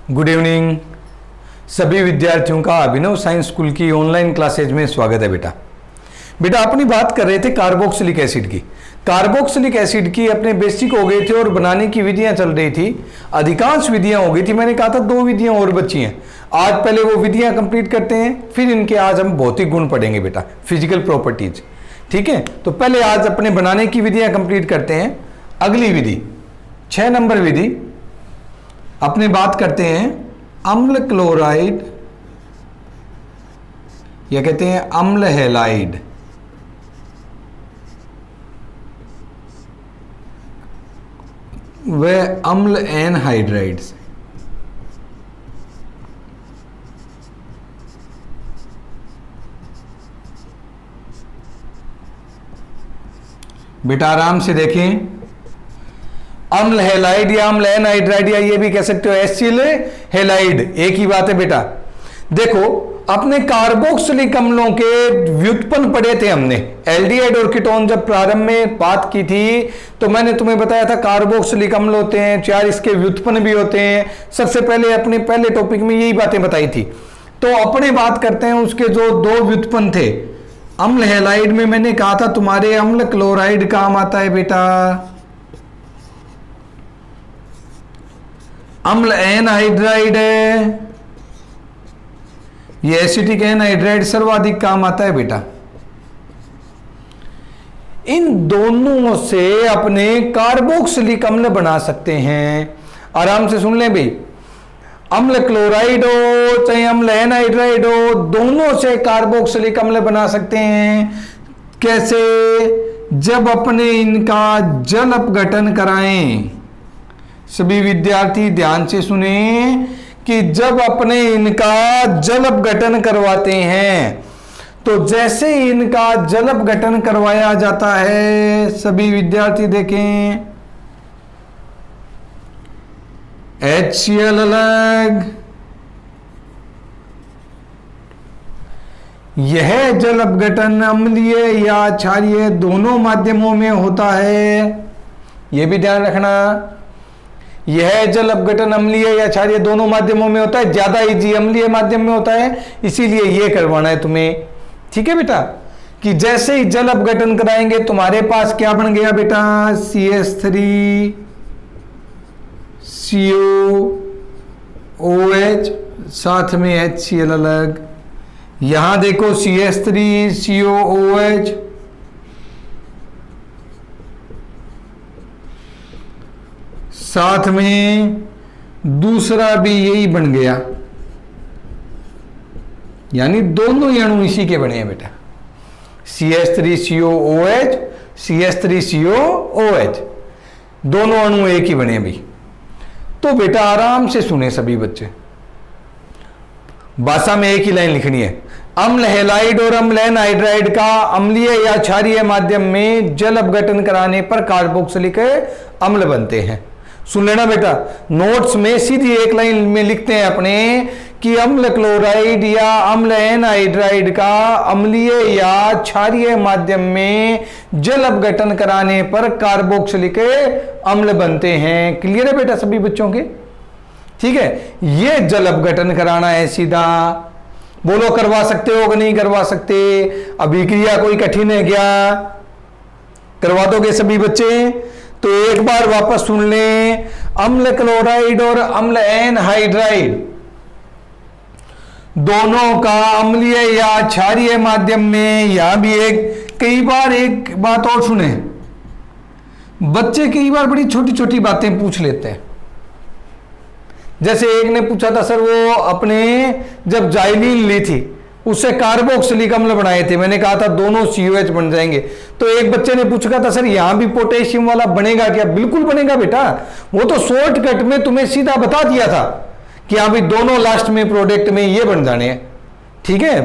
Good evening. सभी विद्यार्थियों का अभिनव साइंस स्कूल की ऑनलाइन क्लासेज में स्वागत है। बेटा अपनी बात कर रहे थे कार्बोक्सिलिक एसिड की। कार्बोक्सिलिक एसिड की अपने बेसिक हो गए थे और बनाने की विधियां चल रही थी, अधिकांश विधियां हो गई थी। मैंने कहा था 2 विधियां और बची हैं। आज पहले वो विधियां कंप्लीट करते हैं, फिर इनके आज हम भौतिक गुण पढ़ेंगे बेटा, फिजिकल प्रॉपर्टीज। ठीक है, तो पहले आज अपने बनाने की विधियां कंप्लीट करते हैं। अगली विधि 6 नंबर विधि अपने बात करते हैं अम्ल क्लोराइड या कहते हैं अम्ल हैलाइड। व अम्ल एनहाइड्राइड्स। बेटा आराम से देखें, अम्ल हैलाइड या अम्ल एनहाइड्राइड या ये भी कह सकते हो एसिल हैलाइड, एक ही बात है बेटा। देखो अपने कार्बोक्सिलिक अम्लों के व्युत्पन्न पढ़े थे हमने, एल्डिहाइड और कीटोन जब प्रारंभ में बात की थी तो मैंने तुम्हें बताया था कार्बोक्सिलिक अम्ल होते हैं 4, इसके व्युत्पन्न भी होते हैं। सबसे पहले अपने पहले टॉपिक में यही बातें बताई थी। तो अपने बात करते हैं उसके जो 2 व्युत्पन्न थे। अम्ल हैलाइड में मैंने कहा था तुम्हारे अम्ल क्लोराइड काम आता है बेटा, अम्ल एनहाइड्राइड है, ये एसिटिक एनहाइड्राइड सर्वाधिक काम आता है बेटा। इन दोनों से अपने कार्बोक्सिलिक अम्ल बना सकते हैं। आराम से सुन लें भाई, अम्ल क्लोराइड हो चाहे अम्ल एनहाइड्राइड हो, दोनों से कार्बोक्सिलिक अम्ल बना सकते हैं। कैसे? जब अपने इनका जल अपघटन कराएं। सभी विद्यार्थी ध्यान से सुने कि जब अपने इनका जल अपघटन करवाते हैं तो जैसे इनका जल अपघटन करवाया जाता है, सभी विद्यार्थी देखें, HCl अलग, यह जल अपघटन अम्लीय या क्षारीय दोनों माध्यमों में होता है। यह भी ध्यान रखना, यह जल अपघटन अम्लीय या क्षारीय दोनों माध्यमों में होता है। ज्यादा इजी अम्लीय माध्यम में होता है, इसीलिए यह करवाना है तुम्हें। ठीक है बेटा, कि जैसे ही जल अपघटन कराएंगे तुम्हारे पास क्या बन गया बेटा, CH3 COOH, साथ में HCl अलग। यहां देखो CH3 COOH, साथ में दूसरा भी यही बन गया, यानी दोनों अणु इसी के बने हैं बेटा, CH3 COOH CH3 COOH, दोनों अणु एक ही बने हैं भाई। तो बेटा आराम से सुने सभी बच्चे, भाषा में एक ही लाइन लिखनी है। अम्ल हैलाइड और अम्ल एनहाइड्राइड का अम्लीय या क्षारीय माध्यम में जल अपघटन कराने पर कार्बोक्सिलिक अम्ल बनते हैं। सुन लेना बेटा, नोट्स में सीधी एक लाइन में लिखते हैं अपने कि अम्ल क्लोराइड या अम्ल एनहाइड्राइड का अम्लीय या क्षारीय माध्यम में जल अपघटन कराने पर कार्बोक्सिलिक अम्ल बनते हैं। क्लियर है बेटा सभी बच्चों के? ठीक है, ये जल अपघटन कराना है सीधा। बोलो करवा सकते हो कि नहीं करवा सकते? अभिक्रिया कोई कठिन है क्या? करवा दोगे सभी बच्चे? तो एक बार वापस सुन लें, अम्ल क्लोराइड और अम्ल एनहाइड्राइड दोनों का अम्लीय या क्षारीय माध्यम में, यहां भी कई बार एक बात और सुने, बच्चे कई बार बड़ी छोटी छोटी बातें पूछ लेते हैं। जैसे एक ने पूछा था सर वो अपने जब जाइलिन ली थी उससे कार्बोक्सिलिक अम्ल बनाए थे, मैंने कहा था दोनों COH बन जाएंगे। तो एक बच्चे ने पूछा था सर यहां भी पोटेशियम वाला बनेगा क्या? बिल्कुल बनेगा बेटा, वो तो शॉर्टकट में तुम्हें सीधा बता दिया था कि हाँ भाई दोनों लास्ट में प्रोडक्ट में ये बन जाने हैं। ठीक है,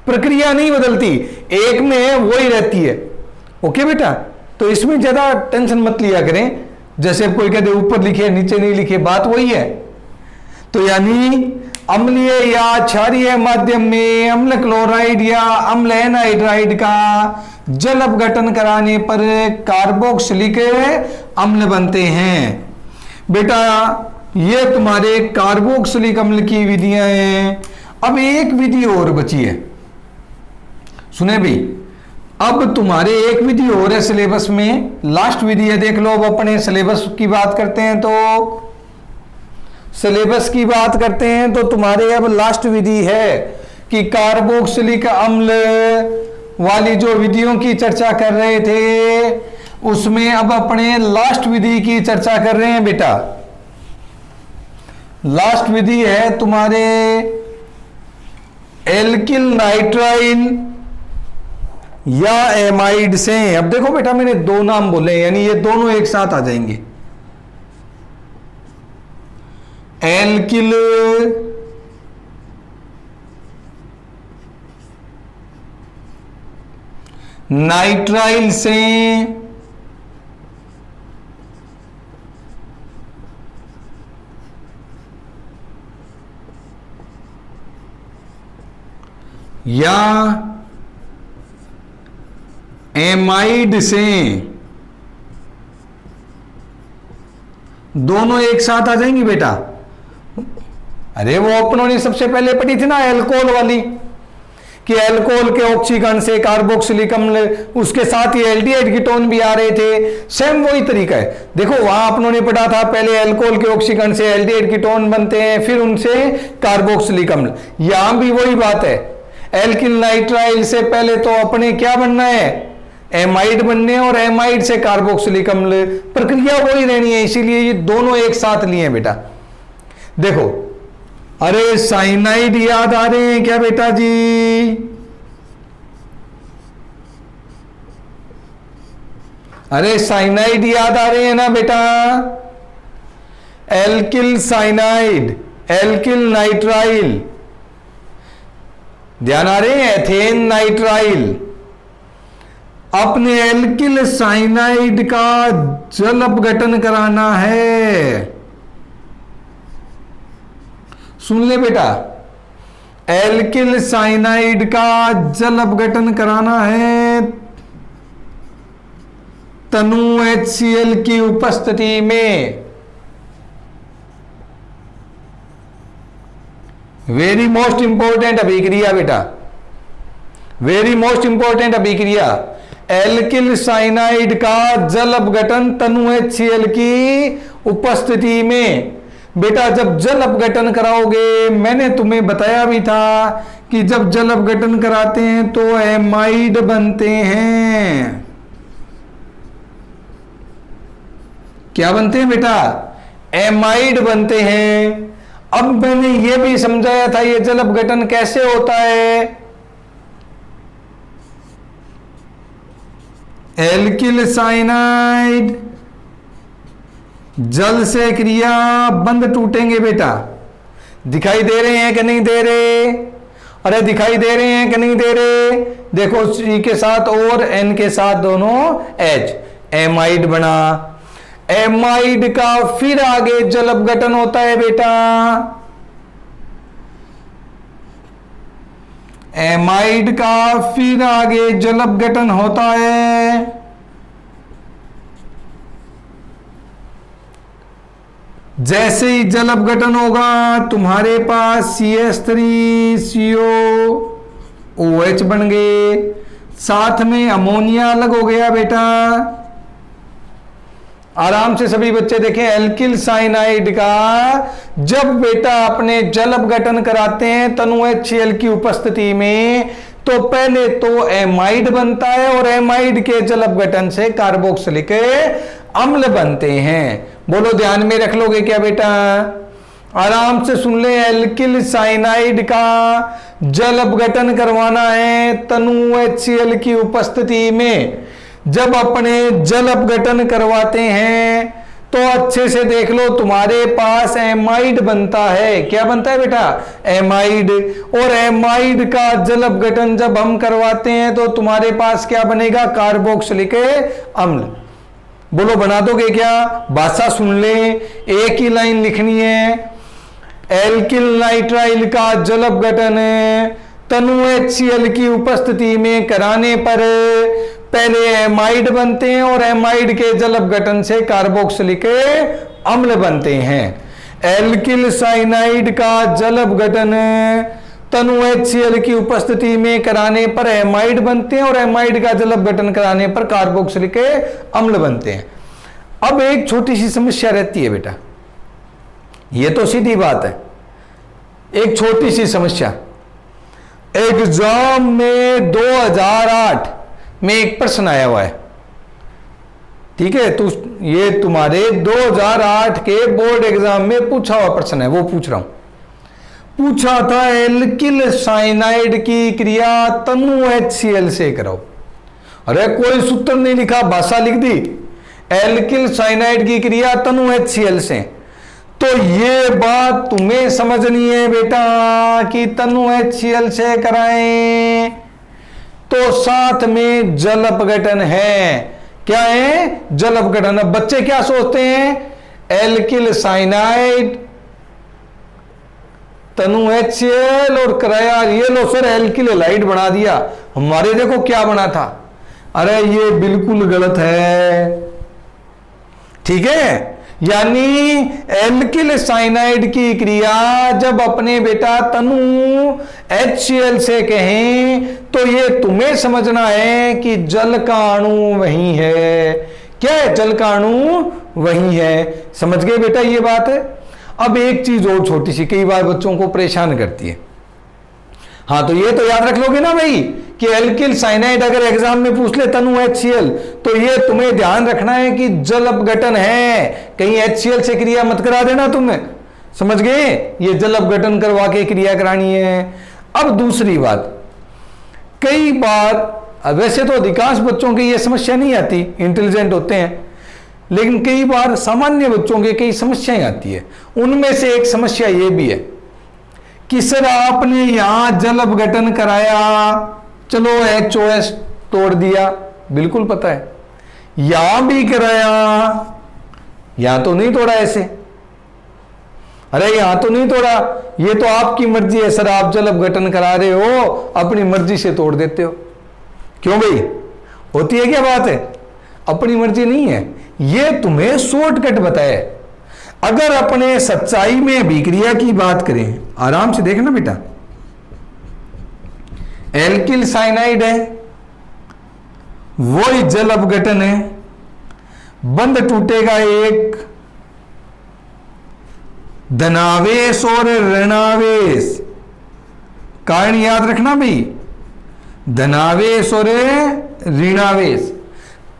प्रक्रिया नहीं बदलती, एक में है वो ही रहती है। ओके बेटा, तो इसमें ज्यादा टेंशन मत लिया करें। जैसे कोई कहते ऊपर लिखे नीचे नहीं लिखे, बात वही है। तो यानी अम्लीय या क्षारीय माध्यम में अम्ल क्लोराइड या अम्ल एनहाइड्राइड का जल अपघटन कराने पर कार्बोक्सिलिक अम्ल बनते हैं। बेटा ये तुम्हारे कार्बोक्सिलिक अम्ल की विधियां हैं। अब एक विधि और बची है, सुने भी। अब तुम्हारे एक विधि और है सिलेबस में, लास्ट विधि है, देख लो। अब अपने सिलेबस की बात करते हैं तो सिलेबस की बात करते हैं तो तुम्हारे अब लास्ट विधि है कि कार्बोक्सिलिक अम्ल वाली जो विधियों की चर्चा कर रहे थे उसमें अब अपने लास्ट विधि की चर्चा कर रहे हैं बेटा। लास्ट विधि है तुम्हारे एल्किल नाइट्राइल या एमाइड से। अब देखो बेटा मैंने दो नाम बोले, यानी ये दोनों एक साथ आ जाएंगे। एल्किल नाइट्राइल से या एमाइड से, दोनों एक साथ आ जाएंगी बेटा। अरे वो अपनों ने सबसे पहले पढ़ी थी ना एल्कोहल वाली, कि एल्कोहल के ऑक्सीकरण से कार्बोक्सिलिक अम्ल, उसके साथ ही एल्डिहाइड कीटोन भी आ रहे थे। सेम वही तरीका है। देखो वहां अपनों ने पढ़ा था पहले एल्कोहल के ऑक्सीकरण से एल्डिहाइड कीटोन बनते हैं, फिर उनसे कार्बोक्सिलिक अम्ल। यहां भी वही बात है, एल्किल नाइट्राइल से पहले तो अपने क्या बनना है, एमाइड बनने, और एमाइड से कार्बोक्सिलिक अम्ल। प्रक्रिया वही रहनी है, इसीलिए ये दोनों एक साथ लिए हैं बेटा। देखो अरे साइनाइड याद आ रहे हैं क्या बेटा जी? अरे साइनाइड याद आ रहे हैं ना बेटा? एल्किल साइनाइड, एल्किल नाइट्राइल, ध्यान आ रहे हैं? Ethane nitrile. अपने एल्किल साइनाइड का जल अपघटन कराना है। सुन ले बेटा, एल्किल साइनाइड का जल अपघटन कराना है तनु HCl की उपस्थिति में। वेरी मोस्ट इंपॉर्टेंट अभिक्रिया बेटा, वेरी मोस्ट इंपॉर्टेंट अभिक्रिया। एल्किल साइनाइड का जल अपघटन तनु HCl की उपस्थिति में। बेटा जब जल अपघटन कराओगे, मैंने तुम्हें बताया भी था कि जब जल अपघटन कराते हैं तो एमाइड बनते हैं। क्या बनते हैं बेटा? एमाइड बनते हैं। अब मैंने यह भी समझाया था ये जल अपघटन कैसे होता है। एल्किल साइनाइड जल से क्रिया बंद टूटेंगे बेटा। दिखाई दे रहे हैं कि नहीं दे रहे? अरे दिखाई दे रहे हैं कि नहीं दे रहे? देखो C के साथ और N के साथ दोनों H, एमाइड बना। एमाइड का फिर आगे जल अपघटन होता है बेटा। एमाइड का फिर आगे जल अपघटन होता है। जैसे ही जल अपघटन होगा तुम्हारे पास CH3COOH बन गए, साथ में अमोनिया अलग हो गया बेटा। आराम से सभी बच्चे देखें, एल्किल साइनाइड का जब बेटा अपने जल अपघटन कराते हैं तनु HCl की उपस्थिति में, तो पहले तो एमाइड बनता है और एमाइड के जल अपघटन से कार्बोक्सिलिक अम्ल बनते हैं। बोलो ध्यान में रख लोगे क्या बेटा? आराम से सुन ले, एल्किल साइनाइड का जल अपघटन करवाना है तनु HCl की उपस्थिति में। जब अपने जल अपघटन करवाते हैं तो अच्छे से देख लो, तुम्हारे पास एमाइड बनता है। क्या बनता है बेटा? एमाइड। और एमाइड का जल अपघटन जब हम करवाते हैं तो तुम्हारे पास क्या बनेगा? कार्बोक्सिलिक अम्ल। बोलो बना दोगे क्या? भाषा सुन ले, एक ही लाइन लिखनी है। एल्किल नाइट्राइल का जल अपघटन तनु HCl की उपस्थिति में कराने पर पहले एमाइड बनते हैं और एमाइड के जल अपघटन से कार्बोक्सिलिक अम्ल बनते हैं। एल्किल साइनाइड का जल अपघटन तनु HCl की उपस्थिति में कराने पर एमाइड बनते हैं और एमाइड का जल अपघटन कराने पर कार्बोक्सिलिक अम्ल बनते हैं। अब एक छोटी सी समस्या रहती है बेटा, यह तो सीधी बात है, एक छोटी सी समस्या। एग्जाम में 2008 में एक प्रश्न आया हुआ है, ठीक है, तो ये तुम्हारे 2008 के बोर्ड एग्जाम में पूछा हुआ प्रश्न है, वो पूछ रहा हूं। पूछा था एल्किल साइनाइड की क्रिया तनु HCl से कराओ। अरे कोई सूत्र नहीं लिखा, भाषा लिख दी, एल्किल साइनाइड की क्रिया तनु HCl से। तो ये बात तुम्हें समझनी है बेटा कि तनु HCl से कराएं तो साथ में जल अपघटन है। क्या है? जल अपघटन। अब बच्चे क्या सोचते हैं, एल्किल साइनाइड तनु HCl और कराया, ये लो सर एल्किल हैलाइड बना दिया, हमारे देखो क्या बना था। अरे ये बिल्कुल गलत है, ठीक है। यानी एल्किल साइनाइड की क्रिया जब अपने बेटा तनु HCl से कहें तो ये तुम्हें समझना है कि जल का अणु वही है। क्या है? जल का अणु वही है। समझ गए बेटा ये बात है। अब एक चीज और छोटी सी कई बार बच्चों को परेशान करती है। हाँ तो ये तो याद रख लोगे ना भाई कि एल्किल साइनाइड अगर एग्जाम में पूछ ले तनु HCl, तो ये तुम्हें ध्यान रखना है कि जल अपघटन है, कहीं HCl से क्रिया मत करा देना तुम्हें। समझ गए? ये जल अपघटन करवा के क्रिया करानी है। अब दूसरी बात, कई बार, वैसे तो अधिकांश बच्चों की ये समस्या नहीं आती, इंटेलिजेंट होते हैं, लेकिन कई बार सामान्य बच्चों के कई समस्याएं आती है। उनमें से एक समस्या ये भी है कि सर आपने यहां जल अपघटन कराया, चलो HOS तोड़ दिया, बिल्कुल पता है, यहां भी कराया, यहां तो नहीं तोड़ा ऐसे, अरे यहां तो नहीं तोड़ा, ये तो आपकी मर्जी है सर, आप जल अपघटन करा रहे हो, अपनी मर्जी से तोड़ देते हो। क्यों भाई, होती है क्या बात है? अपनी मर्जी नहीं है, ये तुम्हें शॉर्टकट बताए। अगर अपने सच्चाई में अभिक्रिया की बात करें, आराम से देखना बेटा, एल्किल साइनाइड है, वही जल अपघटन है, बंध टूटेगा एक धनावेश और ऋणावेश। कारण याद रखना भाई, धनावेश और ऋणावेश।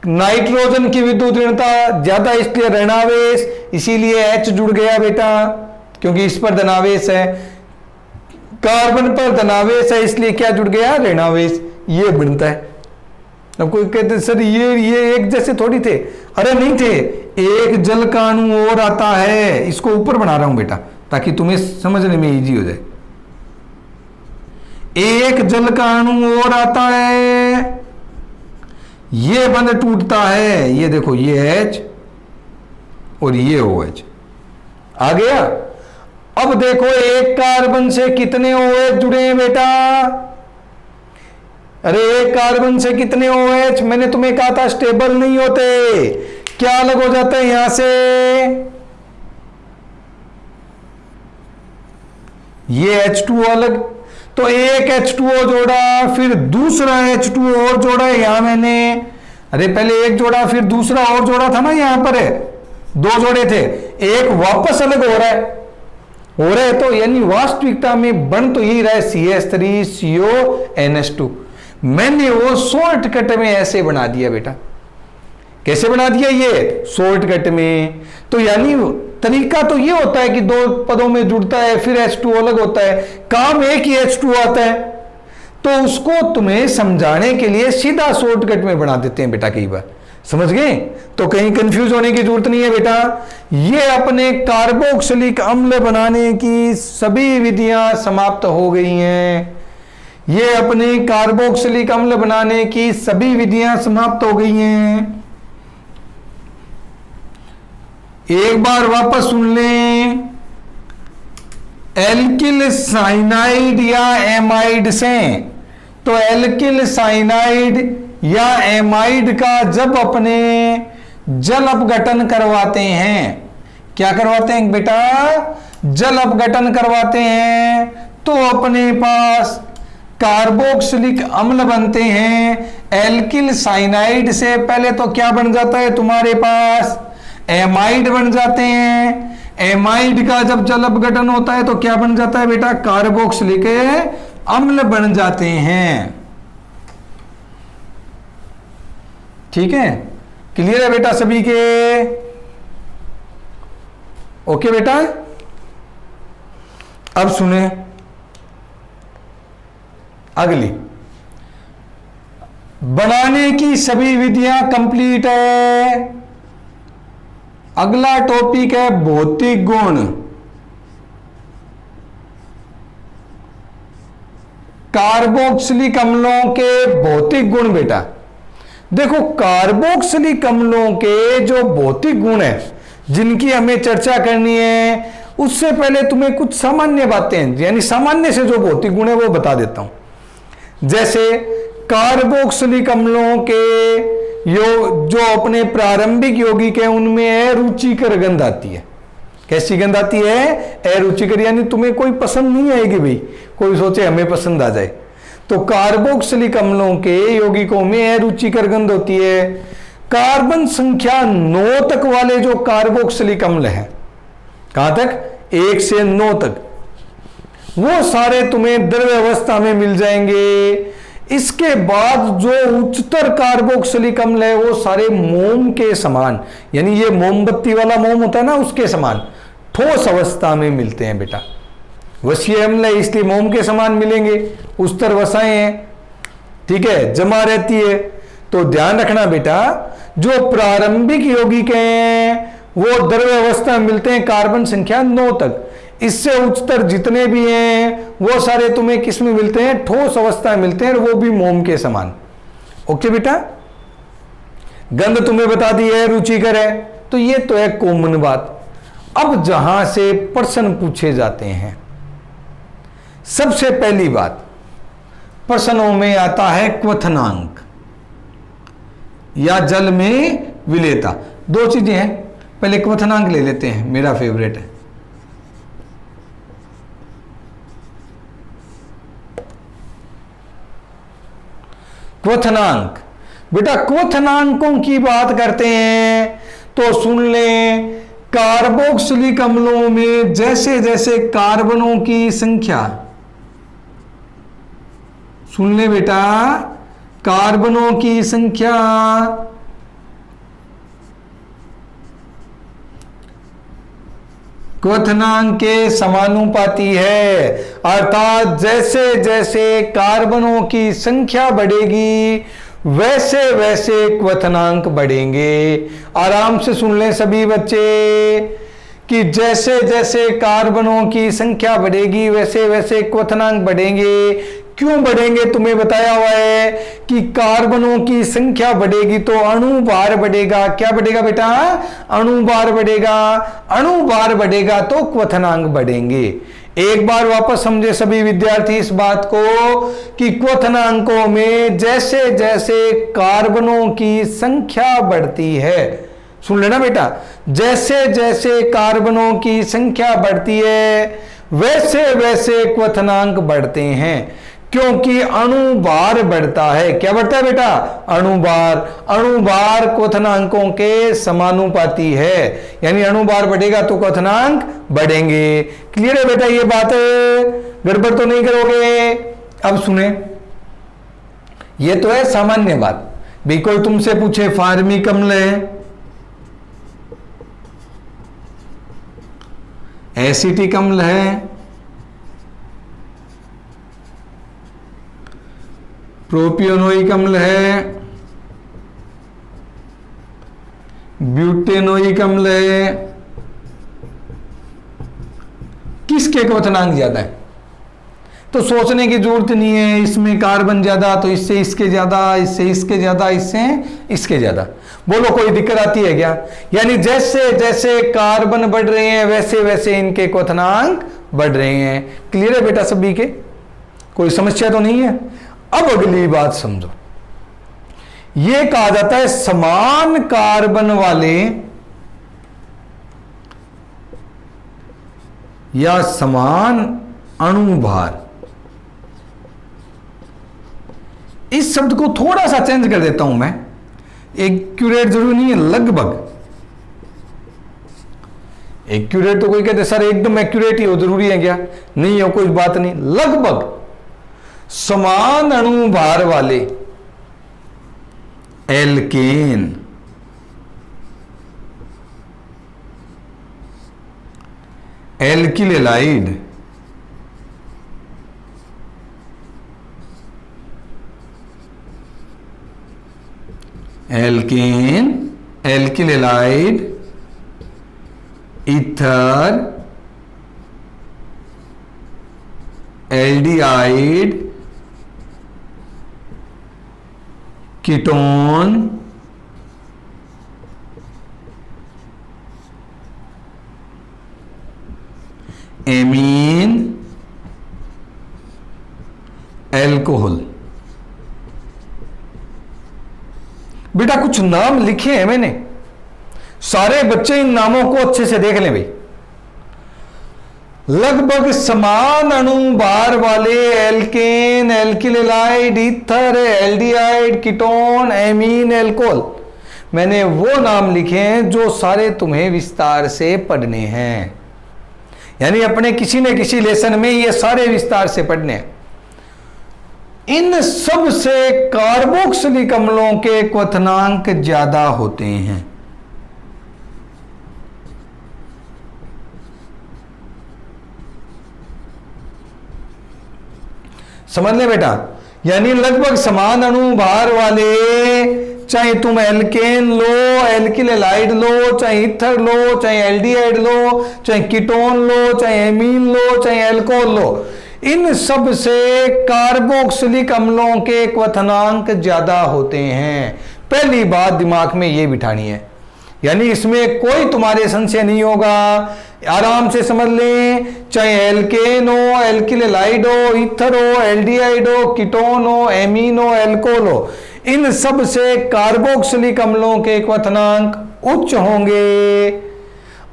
नाइट्रोजन की विद्युत ऋणता ज्यादा इसलिए ऋणावेश, इसीलिए H जुड़ गया बेटा, क्योंकि इस पर धनावेश है। कार्बन पर धनावेश है, इसलिए क्या जुड़ गया? ऋणावेश। ये बनता है। अब कोई कहते सर ये एक जैसे थोड़ी थे, अरे नहीं थे, एक जल का अणु और आता है, इसको ऊपर बना रहा हूं बेटा ताकि तुम्हें समझने में इजी हो जाए। एक जल का अणु और आता है, ये बंध टूटता है, ये देखो ये H और ये OH आ गया। अब देखो एक कार्बन से कितने OH जुड़े हैं बेटा? अरे एक कार्बन से कितने OH? मैंने तुम्हें कहा था स्टेबल नहीं होते, क्या अलग हो जाता है यहां से? ये H2O अलग, तो एक H2O जोड़ा, फिर दूसरा H2O और जोड़ा है यहां मैंने। अरे पहले एक जोड़ा फिर दूसरा और जोड़ा था ना, यहां पर है दो जोड़े थे, एक वापस अलग हो रहा है तो यानी वास्तविकता में बन तो यही रहा है CH3CONH2। मैंने वो शॉर्टकट में ऐसे बना दिया बेटा। कैसे बना दिया? ये शॉर्टकट में। तो यानी तरीका तो ये होता है कि दो पदों में जुड़ता है, फिर H2O अलग होता है, काम एक ही H2O आता है, तो उसको तुम्हें समझाने के लिए सीधा शॉर्टकट में बना देते हैं बेटा कई बार। समझ गए? तो कहीं कंफ्यूज होने की जरूरत नहीं है बेटा। ये अपने कार्बोक्सिलिक अम्ल बनाने की सभी विधियां समाप्त हो गई हैं। ये अपने कार्बोक्सिलिक अम्ल बनाने की सभी विधियां समाप्त हो गई हैं। एक बार वापस सुन लें, एल्किल साइनाइड या एमाइड से, तो एल्किल साइनाइड या एमाइड का जब अपने जल अपघटन करवाते हैं, क्या करवाते हैं बेटा? जल अपघटन करवाते हैं, तो अपने पास कार्बोक्सिलिक अम्ल बनते हैं। एल्किल साइनाइड से पहले तो क्या बन जाता है तुम्हारे पास? एमाइड बन जाते हैं। एमाइड का जब जल अपघटन होता है तो क्या बन जाता है बेटा? कार्बोक्सिलिक अम्ल बन जाते हैं। ठीक है, क्लियर है बेटा सभी के? ओके बेटा, अब सुने अगली। बनाने की सभी विधियां कंप्लीट है। अगला टॉपिक है भौतिक गुण। कार्बोक्सिलिक अम्लों के भौतिक गुण बेटा। देखो, कार्बोक्सिलिक अम्लों के जो भौतिक गुण है जिनकी हमें चर्चा करनी है, उससे पहले तुम्हें कुछ सामान्य बातें, यानी सामान्य से जो भौतिक गुण है वो बता देता हूं। जैसे कार्बोक्सिलिक अम्लों के जो अपने प्रारंभिक यौगिक है उनमें अरुचिकर गंध आती है। कैसी गंध आती है? अरुचिकर, यानी तुम्हें कोई पसंद नहीं आएगी भाई, कोई सोचे हमें पसंद आ जाए। तो कार्बोक्सिलिक अम्लों के यौगिकों में अरुचिकर गंध होती है। कार्बन संख्या 9 तक वाले जो कार्बोक्सिलिक अम्ल है, कहां तक? 1 से 9 तक, वो सारे तुम्हें द्रव्य अवस्था में मिल जाएंगे। इसके बाद जो उच्चतर कार्बोक्सिलिक अम्ल है वो सारे मोम के समान, यानी ये मोमबत्ती वाला मोम होता है ना, उसके समान ठोस अवस्था में मिलते हैं बेटा। वसीय अम्ल है इसलिए मोम के समान मिलेंगे, उच्चतर वसाएं हैं। ठीक है, जमा रहती है। तो ध्यान रखना बेटा, जो प्रारंभिक यौगिक हैं वो द्रव्य अवस्था में मिलते हैं कार्बन संख्या 9 तक। इससे उच्चतर जितने भी हैं वो सारे तुम्हें किस में मिलते हैं? ठोस अवस्था में मिलते हैं, और वो भी मोम के समान। ओके बेटा, गंध तुम्हें बता दी है, रुचिकर है, तो ये तो है कॉमन बात। अब जहां से प्रश्न पूछे जाते हैं, सबसे पहली बात प्रश्नों में आता है क्वथनांक या जल में विलेयता। दो चीजें हैं, पहले क्वथनांक ले लेते हैं, मेरा फेवरेट है। क्वथनांक बेटा, क्वथनांकों की बात करते हैं तो सुन लें, कार्बोक्सिलिक अम्लों में जैसे जैसे कार्बनों की संख्या, सुन ले बेटा, कार्बनों की संख्या क्वथनांक के समानुपाती है। अर्थात जैसे जैसे कार्बनों की संख्या बढ़ेगी वैसे वैसे क्वथनांक बढ़ेंगे। आराम से सुन लें सभी बच्चे कि जैसे जैसे कार्बनों की संख्या बढ़ेगी वैसे वैसे क्वथनांक बढ़ेंगे। क्यों बढ़ेंगे? तुम्हें बताया हुआ है कि कार्बनों की संख्या बढ़ेगी तो अणु भार बढ़ेगा। क्या बढ़ेगा बेटा? अणु भार बढ़ेगा। अणु भार बढ़ेगा तो क्वथनांक बढ़ेंगे। एक बार वापस समझे सभी विद्यार्थी इस बात को कि क्वथनांकों में जैसे जैसे कार्बनों की संख्या बढ़ती है, सुन लेना बेटा, जैसे जैसे कार्बनों की संख्या बढ़ती है वैसे वैसे क्वथनांक बढ़ते हैं, क्योंकि अणु भार बढ़ता है। क्या बढ़ता है बेटा? अणु भार। अणु भार क्वथनांकों के समानुपाती है, यानी अणु भार बढ़ेगा तो क्वथनांक बढ़ेंगे। क्लियर है बेटा ये बात? गड़बड़ तो नहीं करोगे? अब सुने, ये तो है सामान्य बात। भी कोई तुमसे पूछे फार्मिक अम्ल है, एसिटिक अम्ल है, प्रोपियोनोइक अम्ल है, ब्यूटेनोइक अम्ल है, किसके क्वथनांक ज्यादा है? तो सोचने की जरूरत नहीं है, इसमें कार्बन ज्यादा तो इससे इसके ज्यादा, इससे इसके ज्यादा, इससे इसके ज्यादा। बोलो कोई दिक्कत आती है क्या? यानी जैसे जैसे कार्बन बढ़ रहे हैं वैसे वैसे इनके क्वथनांक बढ़ रहे हैं। क्लियर है बेटा सभी के? कोई समस्या तो नहीं है? अब अगली बात समझो, यह कहा जाता है समान कार्बन वाले या समान अणु भार। इस शब्द को थोड़ा सा चेंज कर देता हूं मैं, एक्यूरेट जरूरी नहीं है, लगभग। एक्यूरेट तो कोई कहते सर एकदम एक्यूरेट ही हो, जरूरी है क्या? नहीं हो, कोई बात नहीं, लगभग समान अणु भार वाले alkane, alkyl halide, alkane, alkyl halide, ether, aldehyde, ketone, amine, alcohol. बेटा कुछ नाम लिखे हैं मैंने, सारे बच्चे इन नामों को अच्छे से देख लें भाई। लगभग समान अणु भार वाले alkane, alkyl halide, ether, aldehyde, ketone, amine, alcohol, मैंने वो नाम लिखे हैं जो सारे तुम्हें विस्तार से पढ़ने हैं। यानी अपने किसी न किसी लेसन में ये सारे विस्तार से पढ़ने हैं। इन सब से कार्बोक्सिलिक अम्लों के क्वथनांक ज्यादा होते हैं। समझ ले बेटा, यानी लगभग समान अणु भार वाले, चाहे तुम एल्केन लो, एल्किल एलाइड लो, चाहे ईथर लो, चाहे एल्डिहाइड लो, चाहे कीटोन लो, चाहे एमीन लो, चाहे एल्कोहल लो, इन सब से कार्बोक्सिलिक अम्लों के क्वथनांक ज्यादा होते हैं। पहली बात दिमाग में ये बिठानी है, यानी इसमें कोई तुम्हारे संशय नहीं होगा, आराम से समझ लें। चाहे एल्केन हो, एल्किल एलाइड हो, ईथर हो, एल्डिहाइड हो, कीटोन हो, एमीन हो, एल्कोहल हो, इन सब से कार्बोक्सिलिक अम्लों के क्वथनांक उच्च होंगे।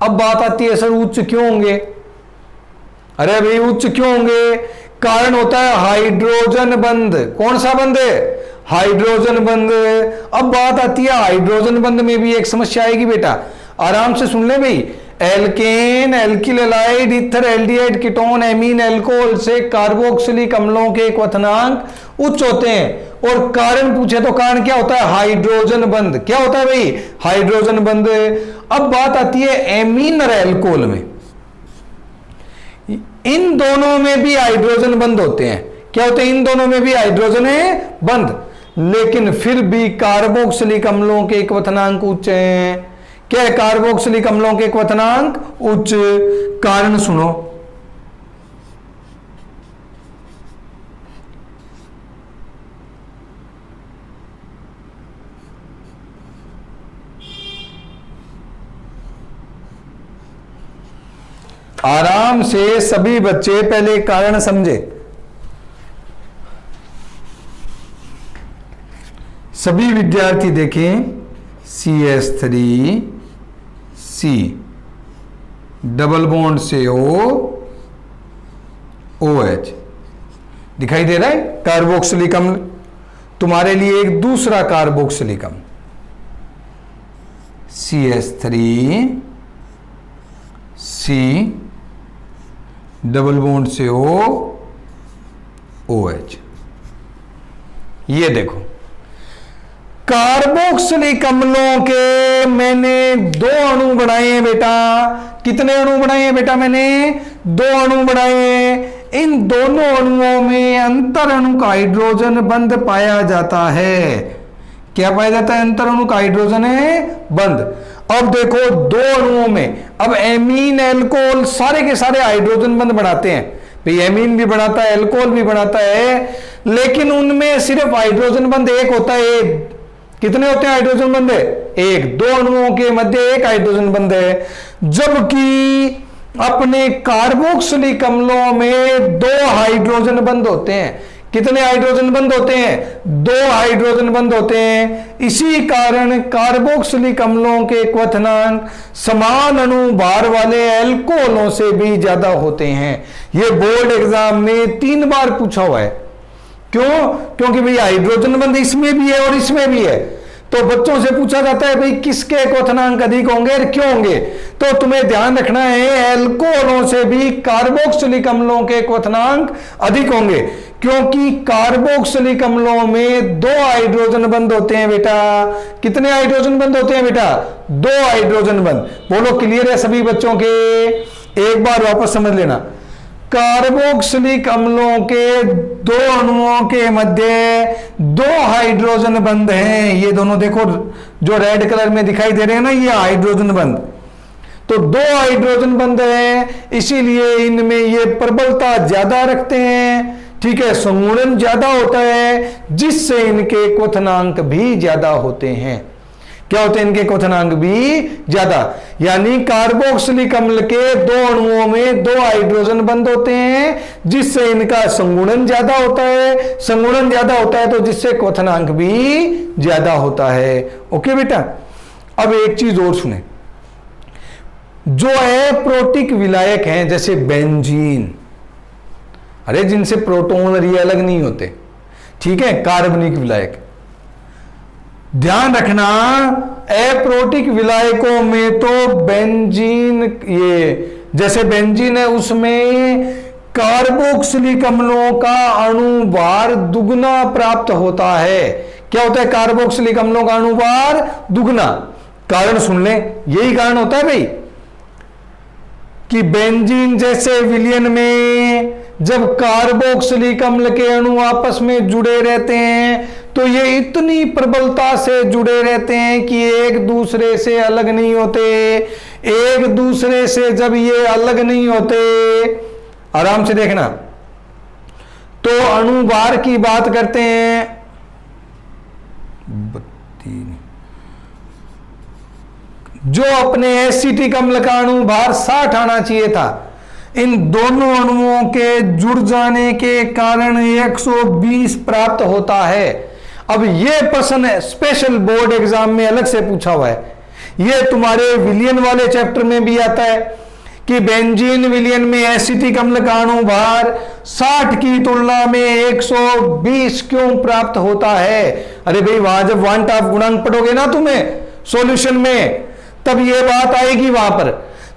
अब बात आती है सर उच्च क्यों होंगे? अरे भाई उच्च क्यों होंगे? कारण होता है हाइड्रोजन बंध। कौन सा बंध है? हाइड्रोजन बंध। अब बात आती है हाइड्रोजन बंध में भी एक समस्या आएगी बेटा, आराम से सुन ले भाई। Alkane, alkyl halide, ether, aldehyde, ketone, amine, alcohol से कार्बोक्सिलिक अम्लों के क्वथनांक उच्च होते हैं। और कारण पूछे तो कारण क्या होता है? हाइड्रोजन बंध। क्या होता है भाई? हाइड्रोजन बंध। अब बात आती है एमीन और एल्कोहल में, इन दोनों में भी हाइड्रोजन बंध होते हैं। क्या होते हैं? इन दोनों में भी हाइड्रोजन है बंध, लेकिन फिर भी कार्बोक्सिलिक अम्लों के क्वथनांक उच्च हैं। क्या है? कार्बोक्सिलिक अम्लों के क्वथनांक उच्च। कारण सुनो, आराम से सभी बच्चे पहले कारण समझे। सभी विद्यार्थी देखें, CH3C डबल बॉन्ड से OH दिखाई दे रहा है। कार्बोक्सिलिक अम्ल। तुम्हारे लिए एक दूसरा कार्बोक्सिलिक अम्ल CH3C डबल बॉन्ड से OH। ये देखो कार्बोक्सिलिक अम्लों के मैंने दो अणु बनाए हैं बेटा। कितने अणु बनाए हैं बेटा? मैंने दो अणु बनाए हैं। इन दोनों अणुओं में अंतर अणु का हाइड्रोजन बंध पाया जाता है। क्या पाया जाता है? अंतर अणु का हाइड्रोजन है बंध। अब देखो दो अणुओं में, अब एमीन एल्कोहल सारे के सारे हाइड्रोजन बंध बनाते हैं भाई। एमीन भी बनाता है, एल्कोहल भी बनाता है, लेकिन उनमें सिर्फ हाइड्रोजन बंध एक होता है। कितने होते हैं हाइड्रोजन बंध? एक। दो अणुओं के मध्य एक हाइड्रोजन बंध है। जबकि अपने कार्बोक्सिलिक अम्लों में दो हाइड्रोजन बंध होते हैं। कितने हाइड्रोजन बंद होते हैं? 2 हाइड्रोजन बंद होते हैं। इसी कारण कार्बोक्सिलिक अम्लों के क्वथनांक समान अणुभार वाले एल्कोहलों से भी ज्यादा होते हैं। यह बोर्ड एग्जाम में 3 बार पूछा हुआ है। क्यों? क्योंकि भाई हाइड्रोजन बंद इसमें भी है और इसमें भी है, तो बच्चों से पूछा जाता है भाई किसके क्वथनांक अधिक होंगे और क्यों होंगे। तो तुम्हें ध्यान रखना है एल्कोहलों से भी कार्बोक्सिलिक अम्लों के क्वथनांक अधिक होंगे, क्योंकि कार्बोक्सिलिक अम्लों में 2 हाइड्रोजन बंद होते हैं बेटा। कितने हाइड्रोजन बंद होते हैं बेटा? 2 हाइड्रोजन बंद। बोलो क्लियर है सभी बच्चों के? एक बार वापस समझ लेना, कार्बोक्सिलिक अम्लों के 2 अणुओं के मध्य 2 हाइड्रोजन बंद हैं। ये दोनों देखो जो रेड कलर में दिखाई दे रहे हैं ना, ये हाइड्रोजन बंद। तो 2 हाइड्रोजन बंद हैं, इसीलिए इनमें ये प्रबलता ज्यादा रखते हैं। ठीक है, संगुणन ज्यादा होता है, जिससे इनके क्वथनांक भी ज्यादा होते हैं। क्या होते हैं? इनके क्वथनांक भी ज्यादा। यानी कार्बोक्सिलिक अम्ल के 2 अणुओं में 2 हाइड्रोजन बंद होते हैं, जिससे इनका संगुणन ज्यादा होता है। संगुणन ज्यादा होता है तो जिससे क्वथनांक भी ज्यादा होता है। ओके बेटा, अब एक चीज और सुने, जो अप्रोटिक विलायक हैं जैसे बेंजीन, अरे जिनसे प्रोटॉन और ये अलग नहीं होते, ठीक है, कार्बनिक विलायक। ध्यान रखना अप्रोटिक विलायकों में तो बेंजीन, ये जैसे बेंजीन है उसमें कार्बोक्सिलिक अम्लों का अणुभार दुगना प्राप्त होता है। क्या होता है? कार्बोक्सिलिक अम्लों का अणुभार दुगना। कारण सुन ले, यही कारण होता है भाई कि बेंजीन जैसे विलयन में जब कार्बोक्सिलिक अम्ल के अणु आपस में जुड़े रहते हैं तो ये इतनी प्रबलता से जुड़े रहते हैं कि एक दूसरे से अलग नहीं होते। एक दूसरे से जब ये अलग नहीं होते, आराम से देखना, तो अणुभार की बात करते हैं, जो अपने एसिटिक अम्ल का अणुभार 60 आना चाहिए था, इन दोनों अणुओं के जुड़ जाने के कारण 120 प्राप्त होता है। अब यह प्रश्न स्पेशल बोर्ड एग्जाम में अलग से पूछा हुआ है। यह तुम्हारे विलियन वाले चैप्टर में भी आता है कि बेंजीन विलियन में एसिटिक अम्ल का अणुभार 60 की तुलना में 120 क्यों प्राप्त होता है? अरे भाई वहां जब वांट ऑफ गुणांक पढ़ोगे ना तुम्हें सॉल्यूशन में, तब यह बात आएगी वहां पर।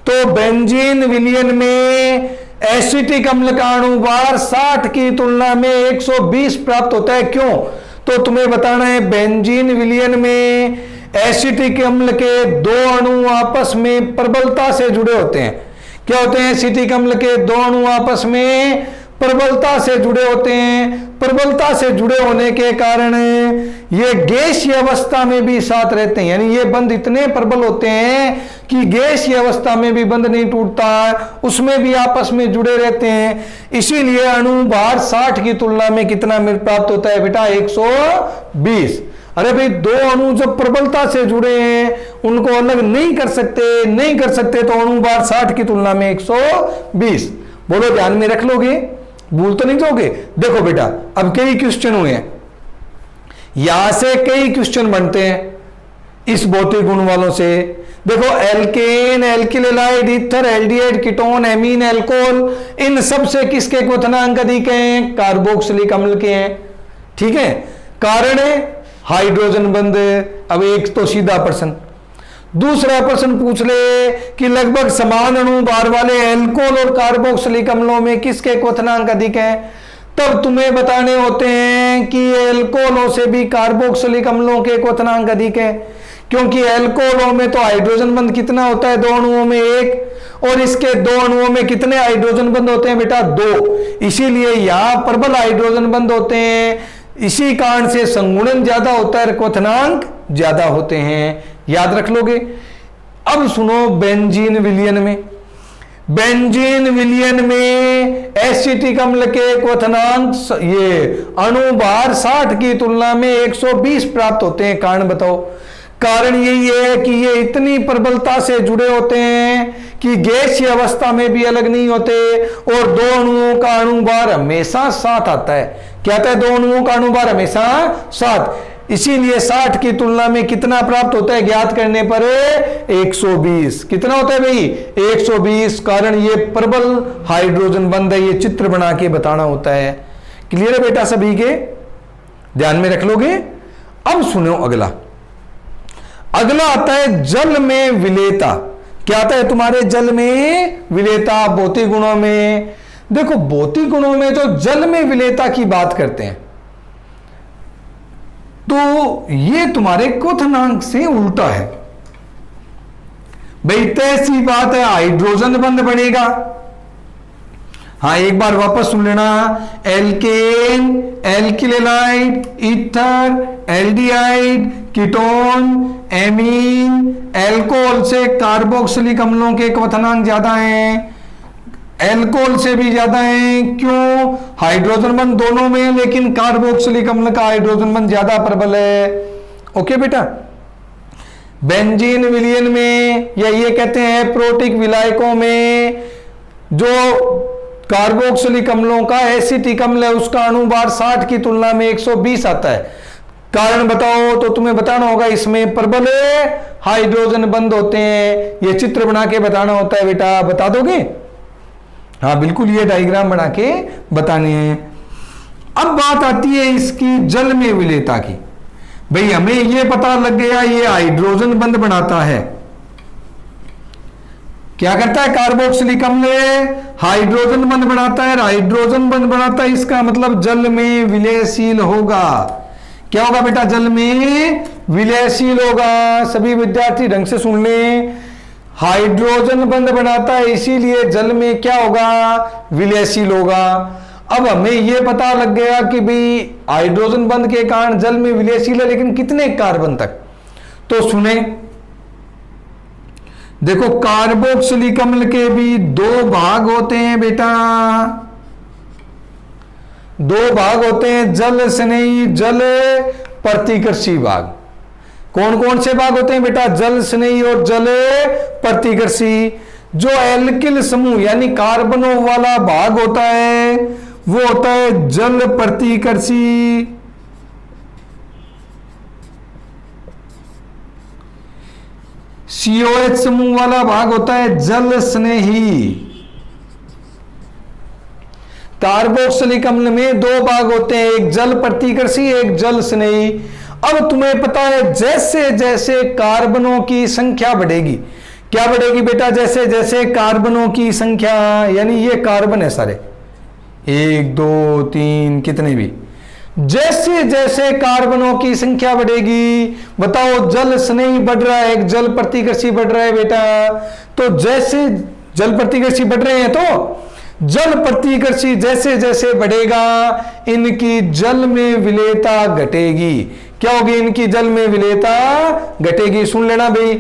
तो बेंजीन विलियन में एसिटिक अम्ल का अणुभार 60 की तुलना में 120 प्राप्त होता है। क्यों? तो तुम्हें बताना है बेंजीन विलियन में एसिटिक अम्ल के 2 अणु आपस में प्रबलता से जुड़े होते हैं। क्या होते हैं? एसिटिक अम्ल के 2 अणु आपस में प्रबलता से जुड़े होते हैं। प्रबलता से जुड़े होने के कारण ये गैसीय अवस्था में भी साथ रहते हैं, यानी ये बंध इतने प्रबल होते हैं कि गैसीय अवस्था में भी बंध नहीं टूटता, उसमें भी आपस में जुड़े रहते हैं। इसीलिए अणुभार 60 की तुलना में कितना प्राप्त होता है बेटा? 120। अरे भाई 2 अणु जब प्रबलता से जुड़े हैं, उनको अलग नहीं कर सकते तो अणुभार 60 की तुलना में 120। बोलो ध्यान में रख लोगे, भूल तो नहीं जाओगे। देखो बेटा अब कई क्वेश्चन हुए हैं, यहां से कई क्वेश्चन बनते हैं इस भौतिक गुण वालों से। देखो alkane, alkyl halide, ether, aldehyde, ketone, amine, alcohol, इन सब से किसके क्वथनांक अधिक हैं? कार्बोक्सिलिक अम्ल के हैं। ठीक है, कारण है हाइड्रोजन बंध। अब एक तो सीधा प्रश्न। दूसरा प्रश्न पूछ ले कि लगभग समान अणुभार वाले एल्कोहल और कार्बोक्सिलिक अम्लों में किसके क्वथनांक अधिक हैं? तब तुम्हें बताने होते हैं कि एल्कोहलों से भी कार्बोक्सिलिक अम्लों के क्वथनांक अधिक है, क्योंकि एल्कोहलों में तो हाइड्रोजन बंध कितना होता है? 2 अणुओं में 1, और इसके 2 अणुओं में कितने हाइड्रोजन बंध होते हैं बेटा? 2। इसीलिए यहां प्रबल हाइड्रोजन बंध होते हैं, इसी कारण से संगुणन ज्यादा होता है, क्वथनांक ज्यादा होते हैं। याद रख लोगे। अब सुनो बेंजीन विलियन में, बेंजीन विलियन में एसिटिक अम्ल के क्वथनांक ये अणुभार 60 की तुलना में 120 प्राप्त होते हैं। कारण बताओ। कारण यही है कि ये इतनी प्रबलता से जुड़े होते हैं कि गैसीय अवस्था में भी अलग नहीं होते, और दो अणुओं का अणुभार हमेशा साथ आता है। क्या आता है? दो अणुओं का अणुभार हमेशा साथ। इसीलिए 60 की तुलना में कितना प्राप्त होता है ज्ञात करने पर? 120। कितना होता है भाई? 120। कारण ये प्रबल हाइड्रोजन बंध है, ये चित्र बना के बताना होता है। क्लियर है बेटा? सभी के ध्यान में रख लोगे। अब सुनो अगला। अगला आता है जल में विलेयता। क्या आता है तुम्हारे? जल में विलेयता। भौतिक गुणों में देखो, भौतिक गुणों में जो जल में विलेयता की बात करते हैं तो ये तुम्हारे क्वथनांक से उल्टा है भाई। तय सी बात है, हाइड्रोजन बंध बनेगा। हाँ, एक बार वापस सुन लेना। Alkane, alkyl halide, ether, aldehyde, ketone, amine, alcohol से कार्बोक्सिलिक अम्लों के क्वथनांक ज्यादा हैं, एल्कोहल से भी ज्यादा हैं। क्यों? हाइड्रोजन बंध दोनों में है, लेकिन कार्बोक्सिलिक अम्ल का हाइड्रोजन बंध ज्यादा प्रबल है। ओके बेटा? बेंजीन विलयन में, या ये कहते हैं प्रोटिक विलायकों में, जो कार्बोक्सिलिक अम्लों का एसिटिक अम्ल है उसका अणुभार 60 की तुलना में 120 आता है। कारण बताओ? तो तुम्हें बताना होगा इसमें प्रबल हाइड्रोजन बंध होते हैं। ये चित्र बना के बताना होता है बेटा। बता दोगे? हाँ बिल्कुल, ये डायग्राम बना के बताने हैं। अब बात आती है इसकी जल में विलेयता की। भाई हमें ये पता लग गया ये हाइड्रोजन बंध बनाता है। क्या करता है? कार्बोक्सिलिक अम्ल हाइड्रोजन बंध बनाता है। हाइड्रोजन बंध बनाता है, इसका मतलब जल में विलयशील होगा। क्या होगा बेटा? जल में विलयशील होगा। सभी विद्यार्थी ढंग से सुन लें। हाइड्रोजन बंध बनाता है, इसीलिए जल में क्या होगा? विलयशील होगा। अब हमें यह पता लग गया कि भाई हाइड्रोजन बंध के कारण जल में विलयशील है, लेकिन कितने कार्बन तक? तो सुने, देखो कार्बोक्सिलिक अम्ल के भी दो भाग होते हैं बेटा। दो भाग होते हैं, जल स्नेही, जल प्रतिकर्षी भाग। कौन कौन से भाग होते हैं बेटा? जल स्नेही और जल प्रतिकर्षी। जो एल्किल समूह यानी कार्बनों वाला भाग होता है वो होता है जल प्रतिकर्षी। COH समूह वाला भाग होता है जल स्नेही। कार्बोक्सिलिक अम्ल में दो भाग होते हैं, एक जल प्रतिकर्षी, एक जल स्नेही। अब तुम्हें पता है जैसे जैसे कार्बनों की संख्या बढ़ेगी, क्या बढ़ेगी बेटा? जैसे जैसे कार्बनों की संख्या, यानी ये कार्बन है सारे, 1 2 3 कितने भी, जैसे जैसे कार्बनों की संख्या बढ़ेगी, बताओ जल स्नेही बढ़ रहा है, एक जल प्रतिकर्षी बढ़ रहा है बेटा। तो जैसे जल प्रतिकर्षी बढ़ रहे हैं तो जल प्रतिकर्षी जैसे जैसे बढ़ेगा इनकी जल में विलेयता घटेगी। क्या होगी? इनकी जल में विलेयता घटेगी। सुन लेना भाई,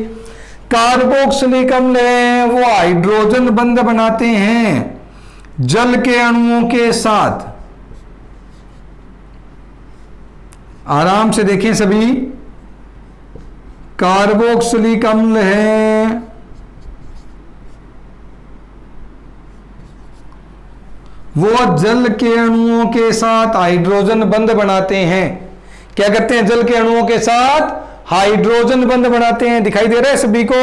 कार्बोक्सिलिक अम्ल है वो हाइड्रोजन बंध बनाते हैं जल के अणुओं के साथ। आराम से देखें सभी, कार्बोक्सिलिक अम्ल है वो जल के अणुओं के साथ हाइड्रोजन बंध बनाते हैं। क्या करते हैं? जल के अणुओं के साथ हाइड्रोजन बंध बनाते हैं। दिखाई दे रहा है सभी को?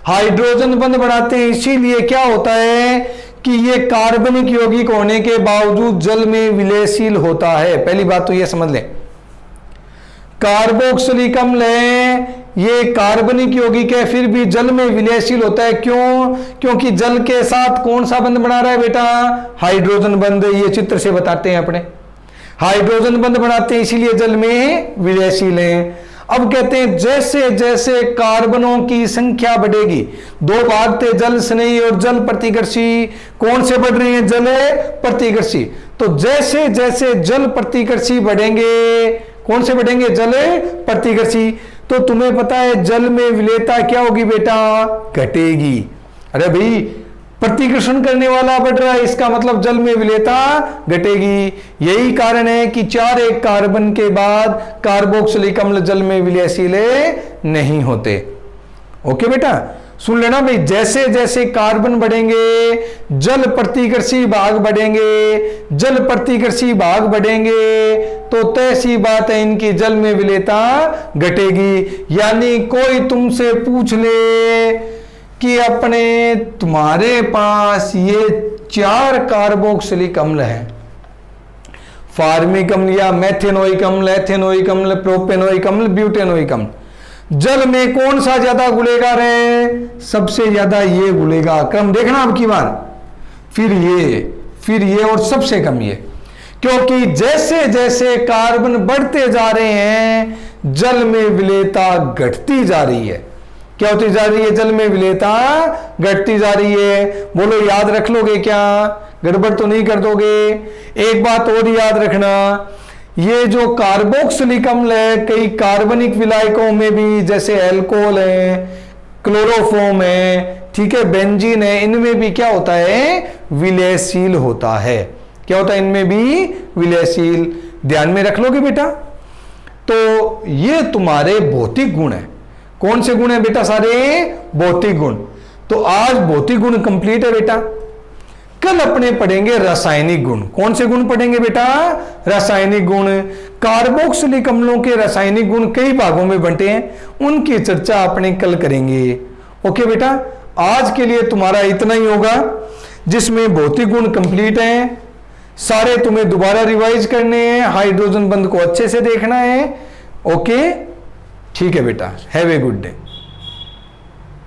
हाइड्रोजन बंध बनाते हैं, इसीलिए क्या होता है कि ये कार्बनिक यौगिक होने के बावजूद जल में विलयशील होता है। पहली बात तो ये समझ लें, कार्बोक्सिलिक अम्ल है ये कार्बनिक यौगिक है, फिर भी जल में विलयशील होता है। क्यों? क्योंकि जल के साथ कौन सा बंध बना रहा है बेटा? हाइड्रोजन बंध। ये चित्र से बताते हैं अपने, हाइड्रोजन बंध बनाते हैं इसीलिए जल में विलयशील है। अब कहते हैं जैसे जैसे कार्बनों की संख्या बढ़ेगी, दो भाग थे जल स्नेही और जल प्रतिकर्षी, कौन से बढ़ रहे हैं? जल प्रतिकर्षी। तो जैसे जैसे जल प्रतिकर्षी बढ़ेंगे, कौन से बढ़ेंगे? जल प्रतिकर्षी। तो तुम्हें पता है जल में विलेयता क्या होगी बेटा? घटेगी। अरे भाई प्रतिकर्षण करने वाला बढ़ रहा है, इसका मतलब जल में विलेयता घटेगी। यही कारण है कि 4 एक कार्बन के बाद कार्बोक्सिलिक अम्ल जल में विलयशील नहीं होते। ओके बेटा, सुन लेना भाई, जैसे जैसे कार्बन बढ़ेंगे जल प्रतिकर्षी भाग बढ़ेंगे, जल प्रतिकर्षी भाग बढ़ेंगे तो तय सी बात है इनकी जल में विलेयता घटेगी। यानी कोई तुमसे पूछ ले कि अपने तुम्हारे पास ये 4 कार्बोक्सिलिक अम्ल है, फार्मिक अम्ल या मेथेनोइक अम्ल, एथेनोइक अम्ल, प्रोपेनोइक अम्ल, ब्यूटेनोइक अम्ल, जल में कौन सा ज्यादा घुलेगा है? सबसे ज्यादा ये घुलेगा। क्रम देखना अब की बार, फिर ये और सबसे कम ये, क्योंकि जैसे जैसे कार्बन बढ़ते जा रहे हैं जल में विलेयता घटती जा रही है। क्या होती जा रही है? जल में विलेयता घटती जा रही है। बोलो याद रख लोगे क्या? गड़बड़ तो नहीं कर दोगे? एक बात और याद रखना, ये जो कार्बोक्सिलिक अम्ल है कई कार्बनिक विलायकों में भी, जैसे अल्कोहल है, क्लोरोफॉर्म है, ठीक है, बेंजीन है, इनमें भी क्या होता है? विलयशील होता है। क्या होता है? इनमें भी विलयशील। ध्यान में रख लोगे बेटा। तो ये तुम्हारे भौतिक गुण है। कौन से गुण है बेटा? सारे भौतिक गुण। तो आज भौतिक गुण कंप्लीट है बेटा। कल अपने पढ़ेंगे रासायनिक गुण। कौन से गुण पढ़ेंगे बेटा? रासायनिक गुण। कार्बोक्सिलिक अम्लों के रासायनिक गुण कई भागों में बंटे हैं, उनकी चर्चा अपने कल करेंगे। ओके बेटा, आज के लिए तुम्हारा इतना ही होगा, जिसमें भौतिक गुण कंप्लीट हैं। सारे तुम्हें दोबारा रिवाइज करने हैं, हाइड्रोजन बंध को अच्छे से देखना है। ओके, ठीक है बेटा, हैव ए गुड डे।